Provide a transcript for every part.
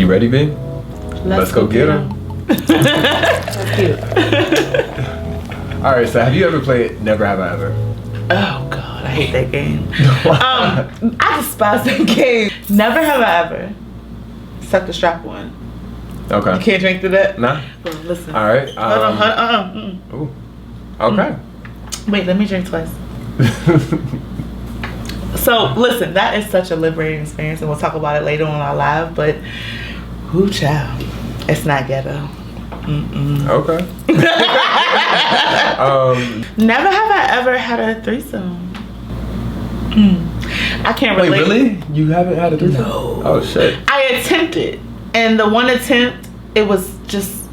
You ready, B? Let's go get him. So cute. All right, so have you ever played Never Have I Ever? Oh God, I hate that game. I despise that game. Never have I ever sucked a strap on. Okay. You can't drink through that? Nah. Well, listen. All right. Hold on. Ooh. Okay. Wait, let me drink twice. So, listen, that is such a liberating experience, and we'll talk about it later on our live, but whoo child, it's not ghetto. Okay. Never have I ever had a threesome. I can't relate. Wait, really? You haven't had a threesome? No. Oh, shit. I attempted, and the one attempt, it was just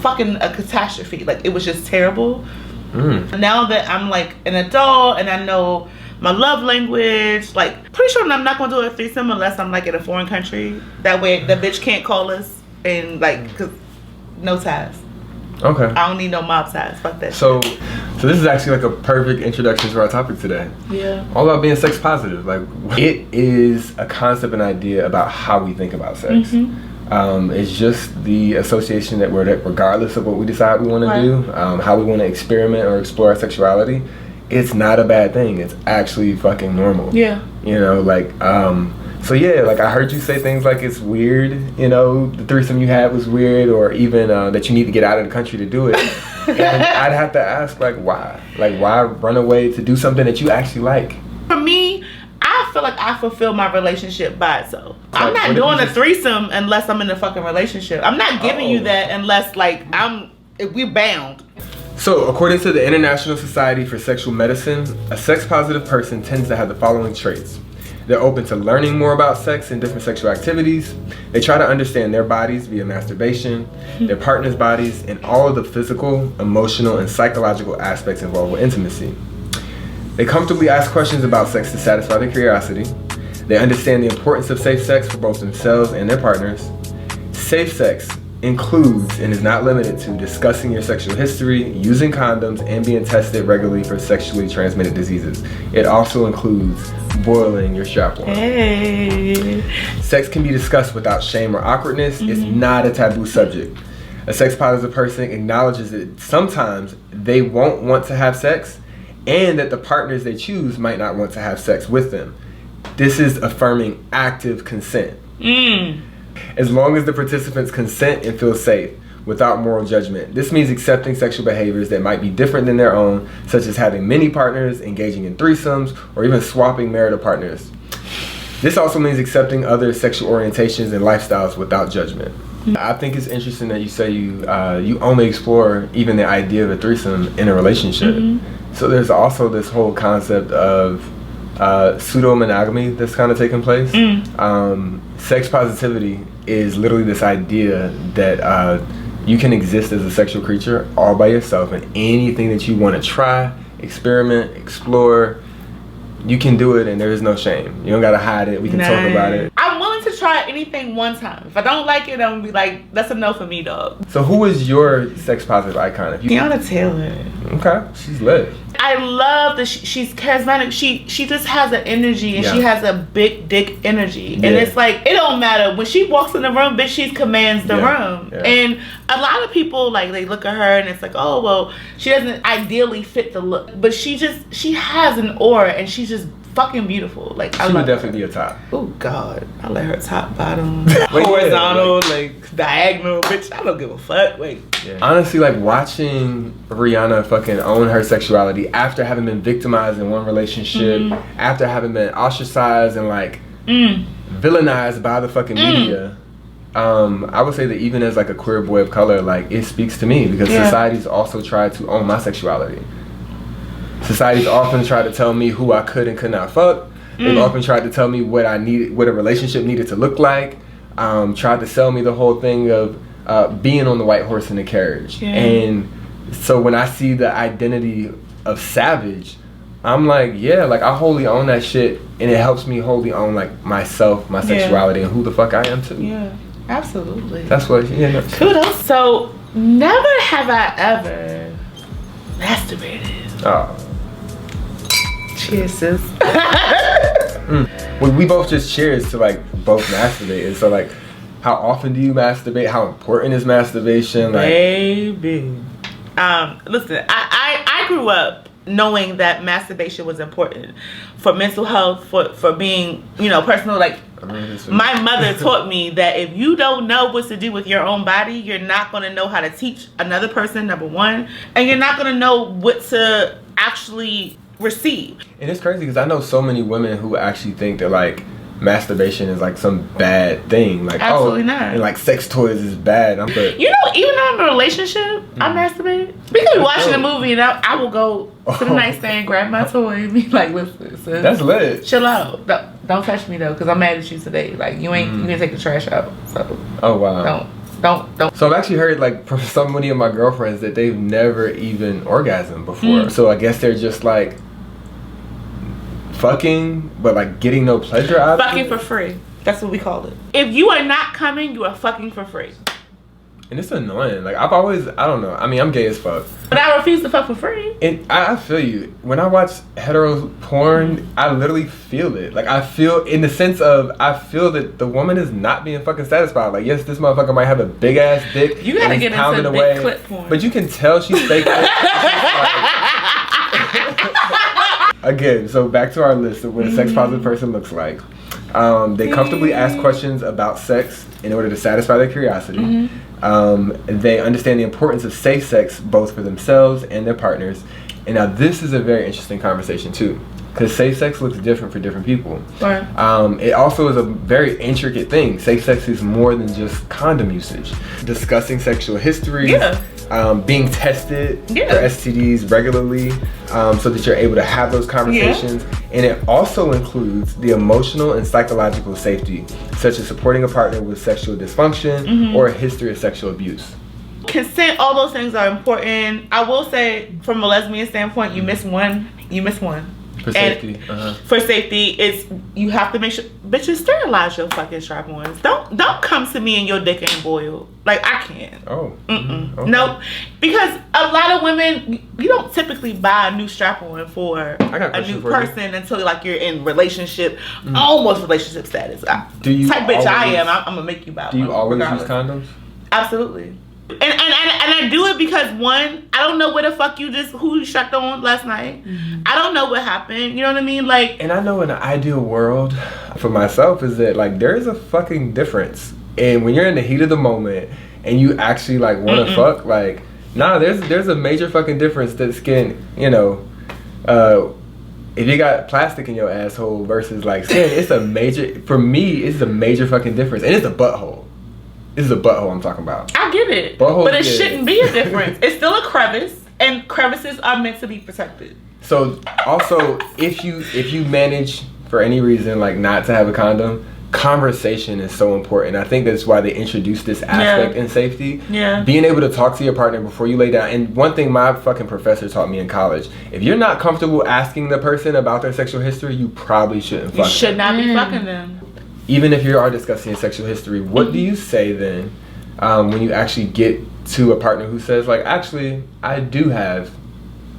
fucking a catastrophe. Like, it was just terrible. Now that I'm like an adult and I know my love language, like, pretty sure I'm not gonna do a threesome unless I'm like in a foreign country. That way the bitch can't call us and like, cause no ties. Okay. I don't need no mob ties. Fuck that. So this is actually like a perfect introduction to our topic today. Yeah. All about being sex positive. Like, it is a concept and idea about how we think about sex. It's just the association that we're at, regardless of what we decide we want to do, how we want to experiment or explore our sexuality. It's not a bad thing. It's actually fucking normal. Yeah. You know, like, so yeah, like I heard you say things like it's weird, you know, the threesome you had was weird, or even that you need to get out of the country to do it. And I'd have to ask, like, why? Like, why run away to do something that you actually like? For me, I feel like I fulfill my relationship by itself. Like, I'm not doing a threesome unless I'm in a fucking relationship. I'm not giving you that unless, like, we're bound. So, according to the International Society for Sexual Medicine, a sex-positive person tends to have the following traits. They're open to learning more about sex and different sexual activities. They try to understand their bodies via masturbation, their partner's bodies, and all of the physical, emotional, and psychological aspects involved with intimacy. They comfortably ask questions about sex to satisfy their curiosity. They understand the importance of safe sex for both themselves and their partners. Safe sex includes and is not limited to discussing your sexual history, using condoms, and being tested regularly for sexually transmitted diseases. It also includes boiling your strap-on. Hey. Sex can be discussed without shame or awkwardness. It's not a taboo subject. A sex-positive person acknowledges that sometimes they won't want to have sex, and that the partners they choose might not want to have sex with them. This is affirming active consent. As long as the participants consent and feel safe, without moral judgment. This means accepting sexual behaviors that might be different than their own, such as having many partners, engaging in threesomes, or even swapping marital partners. This also means accepting other sexual orientations and lifestyles without judgment. I think it's interesting that you say you only explore even the idea of a threesome in a relationship. So there's also this whole concept of pseudo-monogamy that's kind of taking place. Sex positivity is literally this idea that you can exist as a sexual creature all by yourself, and anything that you want to try, experiment, explore, you can do it, and there is no shame. You don't gotta hide it. We can talk about it. I'm willing to try anything one time. If I don't like it, I'm gonna be like, that's a no for me, dog. So who is your sex positive icon? Tiana Taylor. Okay, she's lit. I love that she's charismatic. She just has an energy, and she has a big dick energy. And it's like, it don't matter. When she walks in the room, bitch, she commands the room. And a lot of people, like, they look at her and it's like, oh, well, she doesn't ideally fit the look. But she has an aura, and she's just fucking beautiful. Like, she would definitely be a top. Oh God, I let her top, bottom, horizontal, like diagonal, bitch. I don't give a fuck. Honestly, like, watching Rihanna fucking own her sexuality after having been victimized in one relationship, after having been ostracized and like villainized by the fucking media. I would say that even as like a queer boy of color, like, it speaks to me because society's also tried to own my sexuality. Society's often tried to tell me who I could and could not fuck. They've often tried to tell me what I needed, what a relationship needed to look like. Tried to sell me the whole thing of being on the white horse in the carriage. And so when I see the identity of savage, I'm like, yeah, like, I wholly own that shit, and it helps me wholly own like myself, my sexuality, and who the fuck I am too. Yeah, absolutely. That's what. Kudos. So never have I ever masturbated. Oh. Cheers, sis. Well, we both just cheers to like both masturbate, and so like How often do you masturbate? How important is masturbation? Like, baby. Listen, I grew up knowing that masturbation was important for mental health, for being, personal. Like, my mother taught me that if you don't know what to do with your own body, you're not going to know how to teach another person, number one, and you're not going to know what to actually receive. And it's crazy because I know so many women who actually think that, like, masturbation is like some bad thing. Like, absolutely not. And like sex toys is bad. Even though I'm in a relationship, I masturbate. We could be watching a movie and I will go to the nightstand, grab my toy, and be like, listen, sis, that's lit. Chill out. Don't touch me though, because I'm mad at you today. Like, you ain't take the trash out. So don't. So I've actually heard, like, from so many of my girlfriends that they've never even orgasmed before. So I guess they're just like fucking, but like getting no pleasure out of it. Fucking for free. That's what we call it. If you are not coming, you are fucking for free. And it's annoying. Like, I don't know. I mean, I'm gay as fuck, but I refuse to fuck for free. And I feel you. When I watch hetero porn, I literally feel it. Like, I feel in the sense of, I feel that the woman is not being fucking satisfied. Like, yes, this motherfucker might have a big ass dick. You gotta get into big clip porn. But you can tell she's faking it. Again, so back to our list of what a sex positive person looks like. They comfortably ask questions about sex in order to satisfy their curiosity. They understand the importance of safe sex both for themselves and their partners. And now this is a very interesting conversation too, because safe sex looks different for different people. Right. It also is a very intricate thing. Safe sex is more than just condom usage. Discussing sexual history. Yeah. Being tested for STDs regularly, so that you're able to have those conversations. And it also includes the emotional and psychological safety, such as supporting a partner with sexual dysfunction or a history of sexual abuse. Consent, all those things are important. I will say, from a lesbian standpoint, you miss one. For safety. For safety, it's, you have to make sure, bitches, sterilize your fucking strap-ons. Don't come to me and your dick ain't boiled. Like, I can't. Okay. Nope. Because a lot of women, you don't typically buy a new strap-on for a new person until, like, you're in relationship, almost relationship status. Do you type bitch I am, I'm gonna make you buy one. Do you always use condoms? Absolutely. And I do it because, one, I don't know where the fuck who you shucked on last night. I don't know what happened. You know what I mean? Like, and I know in an ideal world for myself is that, like, there is a fucking difference. And when you're in the heat of the moment and you actually, like, want to fuck, like, nah, there's a major fucking difference that's skin, if you got plastic in your asshole versus, like, skin, for me, it's a major fucking difference. And it's a butthole. This is a butthole I'm talking about. I get it. Butthole, but it shouldn't be a difference. It's still a crevice, and crevices are meant to be protected. So, also, if you manage, for any reason, like, not to have a condom, conversation is so important. I think that's why they introduced this aspect in safety. Yeah. Being able to talk to your partner before you lay down. And one thing my fucking professor taught me in college, if you're not comfortable asking the person about their sexual history, you probably shouldn't fuck them. You should not be fucking them. Even if you are discussing your sexual history, what do you say then when you actually get to a partner who says, like, actually, I do have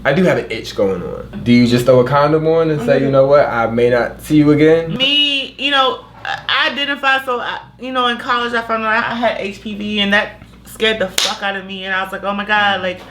an itch going on? Do you just throw a condom on and say, you know what, I may not see you again? Me, I identify, so, in college I found out I had HPV, and that scared the fuck out of me, and I was like, oh my God, like,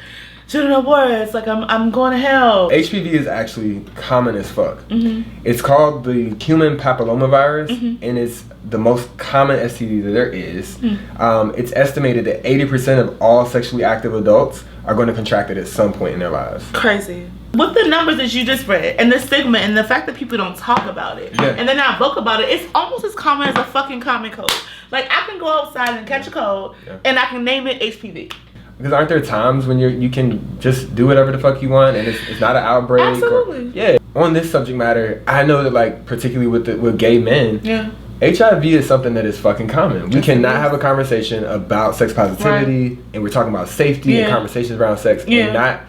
shouldn't know words, like, I'm going to hell. HPV is actually common as fuck. It's called the human papillomavirus, and it's the most common STD that there is. It's estimated that 80% of all sexually active adults are going to contract it at some point in their lives. Crazy. With the numbers that you just read, and the stigma, and the fact that people don't talk about it, and they're not vocal about it, it's almost as common as a fucking common cold. Like, I can go outside and catch a cold, and I can name it HPV. Because aren't there times when you can just do whatever the fuck you want and it's not an outbreak? Absolutely. On this subject matter, I know that, like, particularly with gay men, HIV is something that is fucking common. We cannot have a conversation about sex positivity, and we're talking about safety and conversations around sex, and not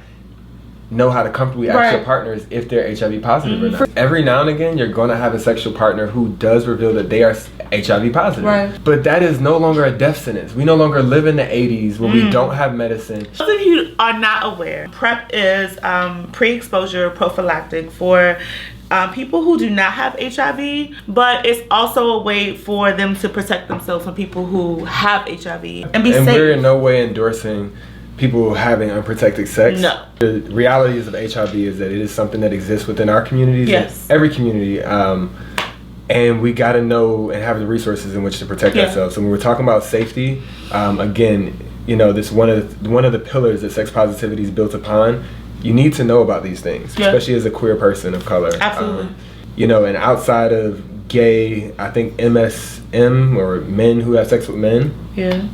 know how to comfortably ask your partners if they're HIV positive or not. Every now and again, you're going to have a sexual partner who does reveal that they are HIV positive. But that is no longer a death sentence. We no longer live in the 80s where we don't have medicine. Those of you are not aware, PrEP is pre-exposure prophylactic for people who do not have HIV, but it's also a way for them to protect themselves from people who have HIV and be safe. And we're in no way endorsing people having unprotected sex. No. The realities of HIV is that it is something that exists within our communities, yes, every community, and we got to know and have the resources in which to protect ourselves. So when we're talking about safety, again, you know, this one of the pillars that sex positivity is built upon. You need to know about these things, especially as a queer person of color. Absolutely. You know, and outside of gay, I think MSM or men who have sex with men. Yeah.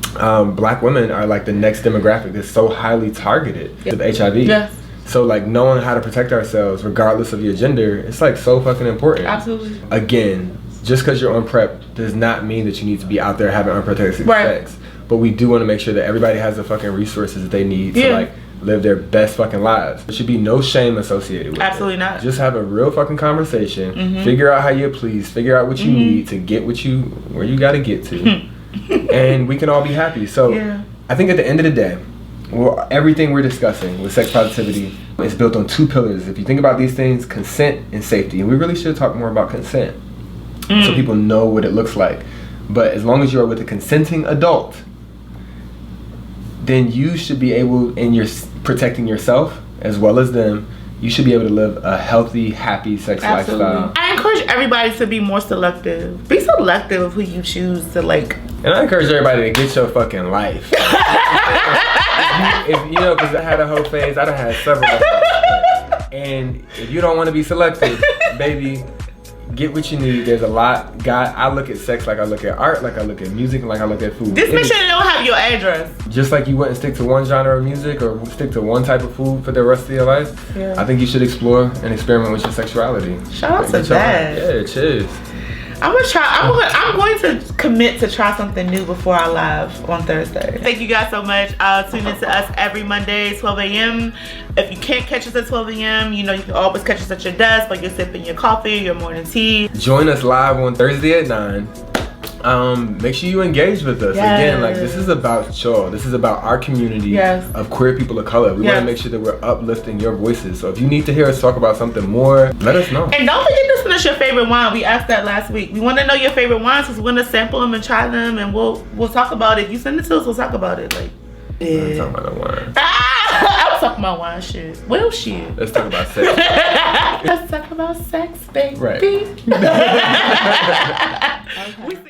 Black women are like the next demographic that's so highly targeted of HIV. Yes. So like knowing how to protect ourselves regardless of your gender, it's like so fucking important. Absolutely. Again, just because you're on PrEP does not mean that you need to be out there having unprotected sex. But we do want to make sure that everybody has the fucking resources that they need to like live their best fucking lives. There should be no shame associated with it. Absolutely not. Just have a real fucking conversation. Figure out how you please. Figure out what you need to get where you got to get to. And we can all be happy. So I think at the end of the day, everything we're discussing with sex positivity is built on two pillars. If you think about these things, consent and safety. And we really should talk more about consent so people know what it looks like. But as long as you are with a consenting adult, then you should be able, and you're protecting yourself as well as them, you should be able to live a healthy, happy sex lifestyle. I encourage everybody to be more selective. Be selective of who you choose to like. And I encourage everybody to get your fucking life. if you know, because I had a whole phase, I done had several. And if you don't want to be selective, baby, get what you need. There's a lot. God, I look at sex like I look at art, like I look at music, and like I look at food. Just make sure they don't have your address. Just like you wouldn't stick to one genre of music or stick to one type of food for the rest of your life, I think you should explore and experiment with your sexuality. Shout out to that. Yeah, cheers. I'm gonna try. I'm going to commit to try something new before our live on Thursday. Thank you guys so much. Tune in to us every Monday, 12 a.m. If you can't catch us at 12 a.m., you know you can always catch us at your desk while you're sipping your coffee, your morning tea. Join us live on Thursday at 9. Make sure you engage with us. Again, like this is about y'all. This is about our community of queer people of color. We want to make sure that we're uplifting your voices. So if you need to hear us talk about something more, let us know. And don't forget to send us your favorite wine. We asked that last week. We want to know your favorite wines because we're gonna sample them and try them, and we'll talk about it. If you send it to us, we'll talk about it. Like, I'm talking about the wine. I was talking about wine shit. Well, shit. Let's talk about sex. Let's talk about sex, baby. Right. Okay.